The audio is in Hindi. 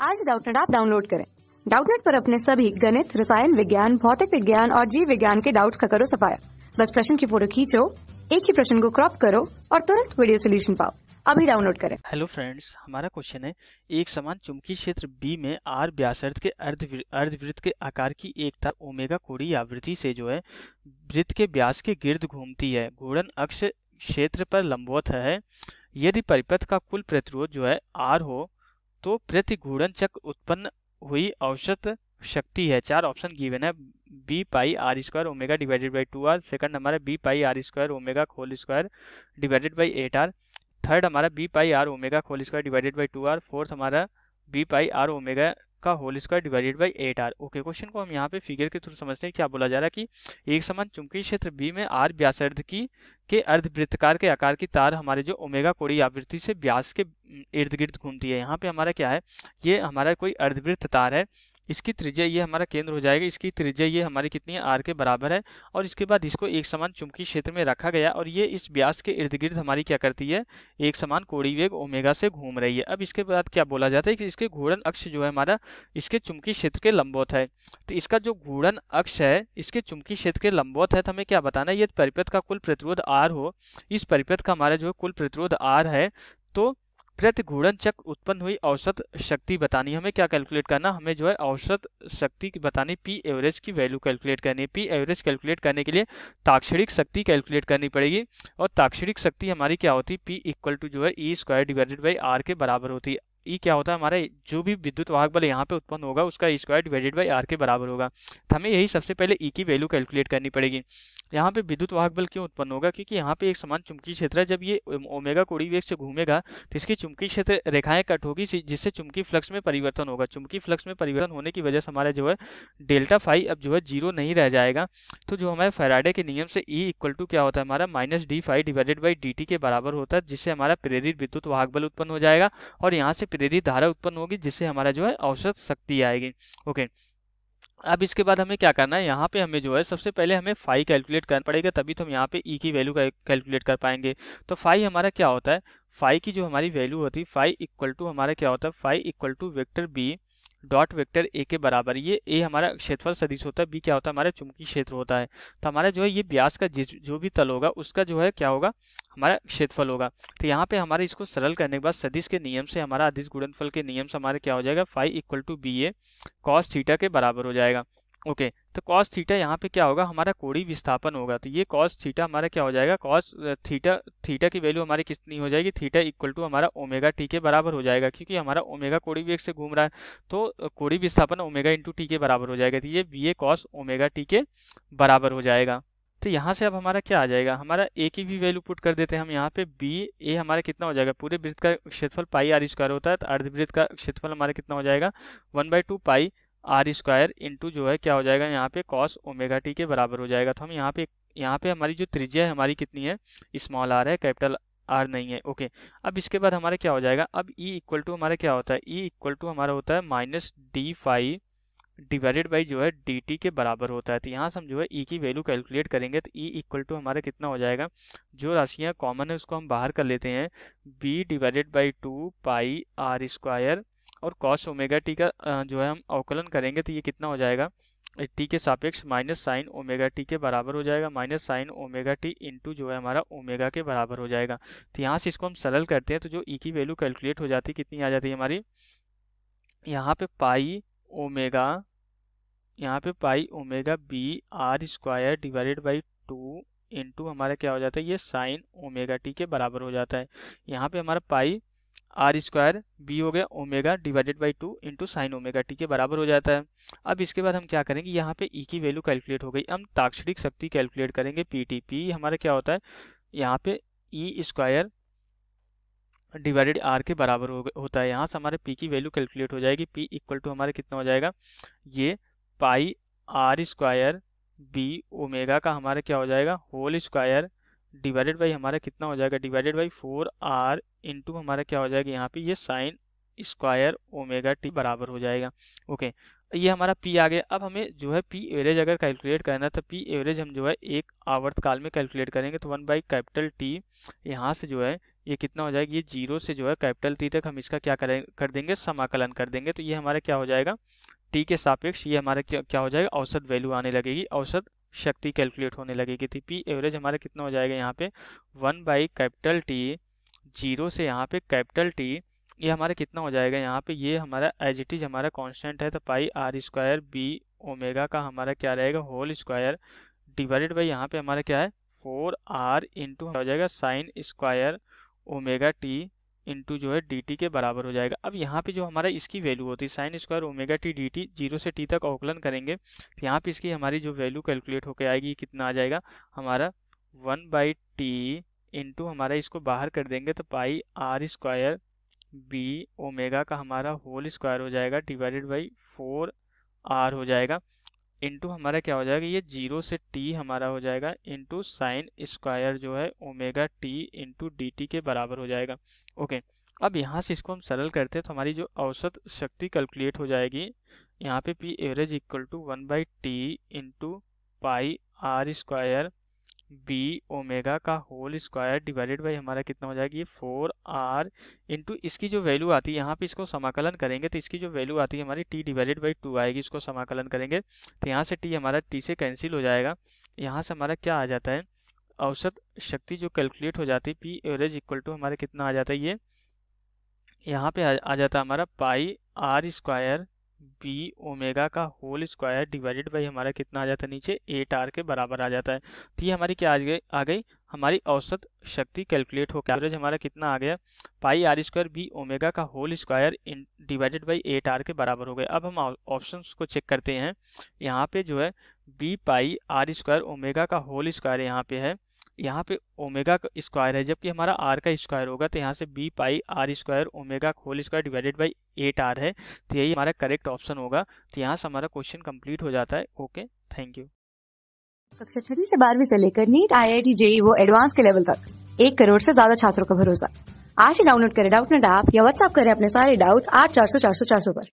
आज डाउटनेट ऐप डाउनलोड करें। डाउटनेट पर अपने सभी गणित, रसायन विज्ञान, भौतिक विज्ञान और जीव विज्ञान के डाउट्स का करो सफाया। बस प्रश्न की फोटो खींचो, एक ही प्रश्न को क्रॉप करो और तुरंत वीडियो सोल्यूशन पाओ। अभी डाउनलोड करें। हेलो फ्रेंड्स, हमारा क्वेश्चन है एक समान चुंबकीय क्षेत्र B में r व्यासार्ध के अर्धवृत्त के आकार की एकता ओमेगा कोणीय आवृत्ति से जो है वृत्त के व्यास के गिर्द घूमती है। घूर्णन अक्ष क्षेत्र पर लंबवत है। यदि परिपथ का कुल प्रतिरोध जो है r हो तो प्रति घूर्णन चक्र उत्पन्न हुई औसत शक्ति है। 4 ऑप्शन गिवन है। b pi r square omega divided by 2r, second हमारा b pi r square omega whole square divided by 8r, third हमारा b pi r omega whole square divided by 2r, fourth हमारा b पाई r ओमेगा का whole square divided by 8r। Okay, question को हम यहाँ पे फिगर के थ्रू समझते हैं। क्या बोला जा रहा है कि एक समान चुंबकीय क्षेत्र B में r व्यासार्ध की के अर्धवृत्ताकार के आकार की तार हमारे जो ओमेगा कोणीय आवृत्ति से व्यास के इर्द गिर्द घूमती है। यहाँ पे हमारा क्या है, ये हमारा कोई अर्धवृत्त तार है। इसकी त्रिज्या ये हमारा केंद्र हो जाएगा। इसकी त्रिज्या ये हमारी कितनी है, r के बराबर है। और इसके बाद इसको एक समान चुंबकीय क्षेत्र में रखा गया और ये इस व्यास के इर्द गिर्द हमारी क्या करती है, एक समान कोणीय वेग ओमेगा से घूम रही है। अब इसके बाद क्या बोला जाता है कि इसके घूर्णन अक्ष जो है हमारा इसके चुंबकीय क्षेत्र के लंबवत है। तो इसका जो घूर्णन अक्ष है इसके चुंबकीय क्षेत्र के लंबवत है। तो हमें क्या बताना है, ये परिपथ का कुल प्रतिरोध r हो, इस परिपथ का हमारा जो कुल प्रतिरोध r है, तो प्रति घूर्णन चक्र उत्पन्न हुई औसत शक्ति बतानी। हमें क्या कैलकुलेट करना, हमें जो है औसत शक्ति की बतानी, पी एवरेज की वैल्यू कैलकुलेट करनी है। पी एवरेज कैलकुलेट करने के लिए ताक्षणिक शक्ति कैलकुलेट करनी पड़ेगी। और ताक्षणिक शक्ति हमारी क्या होती है, पी इक्वल टू जो है E square divided by are के बराबर होती है। ई क्या होता है, हमारा जो भी विद्युत वाहक बल यहाँ पे उत्पन्न होगा उसका E square divided by are के बराबर होगा। तो हमें यही सबसे पहले ई की वैल्यू कैलकुलेट करनी पड़ेगी। यहाँ पे विद्युत वाहक बल क्यों उत्पन्न होगा, क्योंकि यहाँ पे एक समान चुंबकीय क्षेत्र है। जब ये ओमेगा कोणीय वेग से घूमेगा तो इसकी चुंबकीय क्षेत्र रेखाएं कट होगी, जिससे चुंबकीय फ्लक्स में परिवर्तन होगा। चुंबकीय फ्लक्स में परिवर्तन होने की वजह से हमारा जो है डेल्टा फाई अब जो है 0 नहीं रह जाएगा। तो जो हमारे फैराडे के नियम से ई इक्वल टू क्या होता है, हमारा minus d phi divided by d t के बराबर होता है, जिससे हमारा प्रेरित विद्युत वाहक बल उत्पन्न हो जाएगा और यहाँ से प्रेरित धारा उत्पन्न होगी, जिससे हमारा जो है औसत शक्ति आएगी। ओके, अब इसके बाद हमें क्या करना है, यहाँ पे हमें जो है सबसे पहले हमें फाई कैलकुलेट करना पड़ेगा, तभी तो हम यहाँ पे ई की वैल्यू कैलकुलेट कर पाएंगे। तो फाई हमारा क्या होता है, फाई की जो हमारी वैल्यू होती है, फाई इक्वल टू हमारा क्या होता है, phi equal to vector b dot vector a के बराबर। ये ए हमारा क्षेत्रफल सदिश होता है, बी क्या होता है, हमारा चुंबकीय क्षेत्र होता है। तो हमारा जो है ये व्यास का जो भी तल होगा उसका जो है क्या होगा, हमारा क्षेत्रफल होगा। तो यहाँ पे हमारे इसको सरल करने के बाद सदिश के नियम से, हमारा अदिश गुणनफल के नियम से हमारे क्या हो जाएगा, phi equal to b a cos theta के बराबर हो जाएगा। ओके, तो कॉस थीटा यहाँ पे क्या होगा, हमारा कोणीय विस्थापन होगा। तो ये कॉस थीटा हमारा क्या हो जाएगा, कॉस थीटा की वैल्यू हमारी कितनी हो जाएगी, थीटा इक्वल टू हमारा ओमेगा टी के बराबर हो जाएगा, क्योंकि हमारा ओमेगा कोणीय वेग से घूम रहा है तो कोणीय विस्थापन ओमेगा इंटू टी के बराबर हो जाएगा। तो ये B a cos omega T के बराबर हो जाएगा। तो यहाँ से अब हमारा क्या आ जाएगा, हमारा ए की भी वैल्यू पुट कर देते हैं हम यहाँ पे। बी ए हमारा कितना हो जाएगा, पूरे वृत्त का क्षेत्रफल पाई आर स्क्वायर होता है, तो अर्धवृत्त का क्षेत्रफल हमारा कितना हो जाएगा, 1/2 पाई आर स्क्वायर इंटू जो है क्या हो जाएगा यहाँ पे कॉस ओमेगा टी के बराबर हो जाएगा। तो हम यहाँ पे हमारी जो त्रिज्या है हमारी कितनी है, स्मॉल आर है, कैपिटल आर नहीं है। ओके, अब इसके बाद हमारा क्या हो जाएगा, अब ई इक्वल टू हमारा क्या होता है, ई इक्वल टू हमारा होता है minus d phi divided by जो है डी टी के बराबर होता है। तो यहाँ से हम जो है ई की वैल्यू कैलकुलेट करेंगे तो ई इक्वल टू हमारा कितना हो जाएगा, जो राशियाँ कॉमन है उसको हम बाहर कर लेते हैं, b divided by 2 pi r square और कॉस ओमेगा टी का जो है हम अवकलन करेंगे तो ये कितना हो जाएगा, टी के सापेक्ष माइनस साइन ओमेगा टी के बराबर हो जाएगा, minus sine omega T into जो है हमारा ओमेगा के बराबर हो जाएगा। तो यहाँ से इसको हम सरल करते हैं तो जो ई की वैल्यू कैलकुलेट हो जाती है कितनी आ जाती है हमारी, यहाँ पे pi omega b r square divided by 2 into हमारा क्या हो जाता है, ये साइन ओमेगा टी के बराबर हो जाता है। यहाँ पे हमारा पाई आर स्क्वायर बी हो गया omega divided by 2 into sine omega T के बराबर हो जाता है। अब इसके बाद हम क्या करेंगे, यहाँ पे ई की वैल्यू कैलकुलेट हो गई, हम ताक्षणिक शक्ति कैलकुलेट करेंगे पी टी। पी हमारा क्या होता है, यहाँ पे ई स्क्वायर डिवाइडेड आर के बराबर होता है। यहाँ से हमारे पी की वैल्यू कैलकुलेट हो जाएगी, पी इक्वल टू हमारे कितना हो जाएगा, ये पाई आर स्क्वायर बी ओमेगा का हमारा क्या हो जाएगा होल स्क्वायर डिवाइडेड बाई हमारा कितना हो जाएगा, डिवाइडेड बाई 4r इंटू हमारा क्या हो जाएगा यहाँ पे ये साइन स्क्वायर ओमेगा टी बराबर हो जाएगा। ओके, ये हमारा पी आ गया। अब हमें जो है पी एवरेज अगर कैलकुलेट करना है तो पी एवरेज हम जो है एक आवर्तकाल में कैलकुलेट करेंगे। तो 1 बाई कैपिटल टी यहाँ से जो है ये कितना हो जाएगा, ये 0 से जो है कैपिटल टी तक हम इसका क्या कर देंगे, समाकलन कर देंगे। तो ये हमारा क्या हो जाएगा, टी के सापेक्ष ये हमारा क्या हो जाएगा, औसत वैल्यू आने लगेगी, औसत शक्ति कैलकुलेट होने लगेगी। तो पी एवरेज हमारा कितना हो जाएगा यहाँ पे 1/T, 0 से यहाँ पे कैपिटल टी, ये हमारा कितना हो जाएगा यहाँ पे, ये हमारा एज इट इज हमारा कांस्टेंट है, तो पाई आर स्क्वायर बी ओमेगा का हमारा क्या रहेगा होल स्क्वायर डिवाइडेड बाई यहाँ पे हमारा क्या है 4r इंटू हो जाएगा sine square omega T into जो है dt के बराबर हो जाएगा। अब यहाँ पे जो हमारा इसकी वैल्यू होती है sine square omega T dt, 0 से t तक अवकलन करेंगे तो यहाँ पे इसकी हमारी जो वैल्यू कैलकुलेट होकर आएगी कितना आ जाएगा हमारा 1/t इंटू हमारा इसको बाहर कर देंगे तो पाई आर स्क्वायर बी ओमेगा का हमारा होल स्क्वायर हो जाएगा डिवाइडेड बाई 4r हो जाएगा इंटू हमारा क्या हो जाएगा, ये 0 से t हमारा हो जाएगा इंटू साइन स्क्वायर जो है ओमेगा t इंटू dt के बराबर हो जाएगा। ओके, अब यहाँ से इसको हम सरल करते हैं तो हमारी जो औसत शक्ति कैलकुलेट हो जाएगी यहाँ पे p average equal to 1/t into pi r square b omega का होल स्क्वायर डिवाइडेड बाई हमारा कितना हो जाएगा, ये 4r इंटू इसकी जो वैल्यू आती है यहाँ पे इसको समाकलन करेंगे तो इसकी जो वैल्यू आती है हमारी t डिवाइडेड बाई 2 आएगी, इसको समाकलन करेंगे तो यहाँ से t हमारा t से कैंसिल हो जाएगा। यहाँ से हमारा क्या आ जाता है, औसत शक्ति जो कैलकुलेट हो जाती है पी एवरेज इक्वल टू हमारा कितना आ जाता है, ये यहाँ पे आ जाता है हमारा पाई आर स्क्वायर बी ओमेगा का होल स्क्वायर डिवाइडेड बाई हमारा कितना आ जाता है नीचे 8r के बराबर आ जाता है। तो ये हमारी क्या आ गई हमारी औसत शक्ति कैलकुलेट होकर एवरेज हमारा कितना आ गया pi r square b omega का whole square divided by 8r के बराबर हो गए। अब हम ऑप्शंस को चेक करते हैं, यहाँ पे जो है b pi r square omega का होल स्क्वायर यहाँ पे है, यहाँ पे ओमेगा का स्क्वायर है जबकि हमारा आर का स्क्वायर होगा तो यहाँ से b pi r square omega whole square divided by 8r है, तो यही हमारा करेक्ट ऑप्शन होगा। तो यहाँ से हमारा क्वेश्चन कंप्लीट हो जाता है। Okay, thank you. कक्षा 6वीं से 12वीं से लेकर नीट IIT JEE वो एडवांस के लेवल तक 1 करोड़ से ज्यादा छात्रों का भरोसा। आज ही डाउनलोड करें डाउटनेट ऐप या व्हाट्सएप करें अपने सारे डाउट्स 8400 400 400 पर।